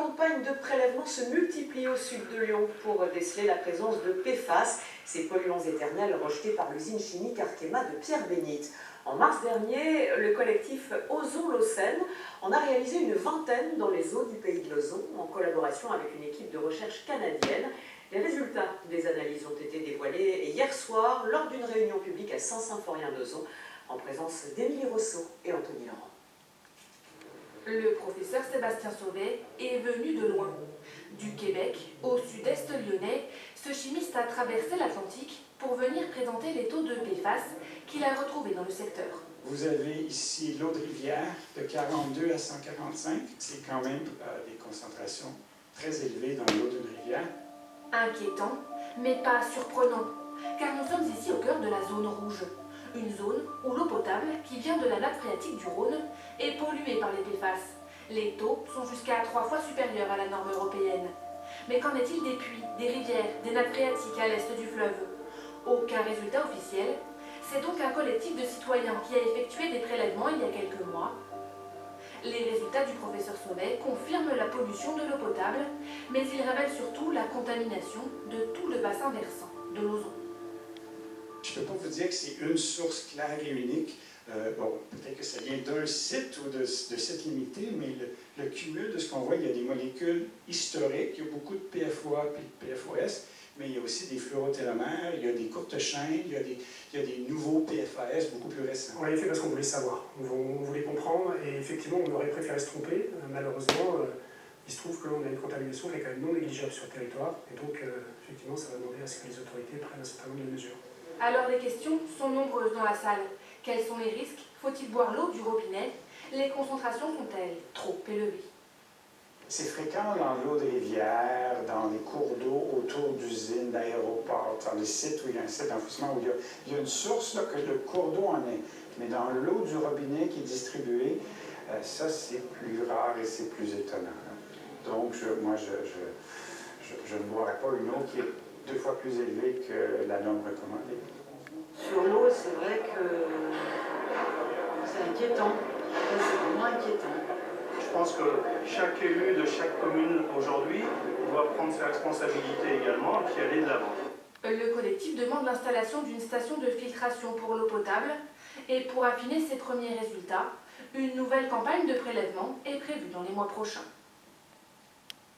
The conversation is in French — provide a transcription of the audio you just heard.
campagnes de prélèvement se multiplient au sud de Lyon pour déceler la présence de PFAS, ces polluants éternels rejetés par l'usine chimique Arkema de Pierre-Bénite. En mars dernier, le collectif Osons l'Océan en a réalisé une vingtaine dans les eaux du pays de l'Ozon, en collaboration avec une équipe de recherche canadienne. Les résultats des analyses ont été dévoilés hier soir lors d'une réunion publique à Saint-Symphorien d'Ozon, en présence d'Émilie Rousseau et Anthony Laurent. Le professeur Sébastien Sauvet est venu de loin. Du Québec au sud-est lyonnais, ce chimiste a traversé l'Atlantique pour venir présenter les taux de PFAS qu'il a retrouvés dans le secteur. Vous avez ici l'eau de rivière de 42 à 145. C'est quand même des concentrations très élevées dans l'eau d'une rivière. Inquiétant, mais pas surprenant, car nous sommes ici au cœur de la zone rouge. Une zone où l'eau potable, qui vient de la nappe phréatique du Rhône, est polluée par les PFAS. Les taux sont jusqu'à 3 fois supérieurs à la norme européenne. Mais qu'en est-il des puits, des rivières, des nappes phréatiques à l'est du fleuve? Aucun résultat officiel. C'est donc un collectif de citoyens qui a effectué des prélèvements il y a quelques mois. Les résultats du professeur Sauvet confirment la pollution de l'eau potable, mais ils révèlent surtout la contamination de tout le bassin versant de l'Ozon. Je ne peux pas vous dire que c'est une source claire et unique. Bon, peut-être que ça vient d'un site ou de sites limités, mais le cumul de ce qu'on voit, il y a des molécules historiques, il y a beaucoup de PFOA et de PFOS, mais il y a aussi des fluorotélomères, il y a des courtes chaînes, il y a des nouveaux PFAS beaucoup plus récents. On l'a fait parce qu'on voulait savoir, on voulait comprendre, et effectivement, on aurait préféré se tromper. Malheureusement, il se trouve que l'on a une contamination qui est quand même non négligeable sur le territoire, et donc, effectivement, ça va demander à ce que les autorités prennent un certain nombre de mesures. Alors les questions sont nombreuses dans la salle. Quels sont les risques? Faut-il boire l'eau du robinet? Les concentrations sont-elles trop élevées? C'est fréquent dans l'eau des rivières, dans les cours d'eau autour d'usines, d'aéroports, dans des sites où il y a un site d'enfouissement, où il y a une source, là, que le cours d'eau en est. Mais dans l'eau du robinet qui est distribuée, ça c'est plus rare et c'est plus étonnant. Donc moi je ne boirais pas une eau qui est 2 fois plus élevée que la norme recommandée. Sur l'eau, c'est vrai que c'est inquiétant. C'est vraiment inquiétant. Je pense que chaque élu de chaque commune aujourd'hui doit prendre ses responsabilités également et puis aller de l'avant. Le collectif demande l'installation d'une station de filtration pour l'eau potable et pour affiner ses premiers résultats, une nouvelle campagne de prélèvement est prévue dans les mois prochains.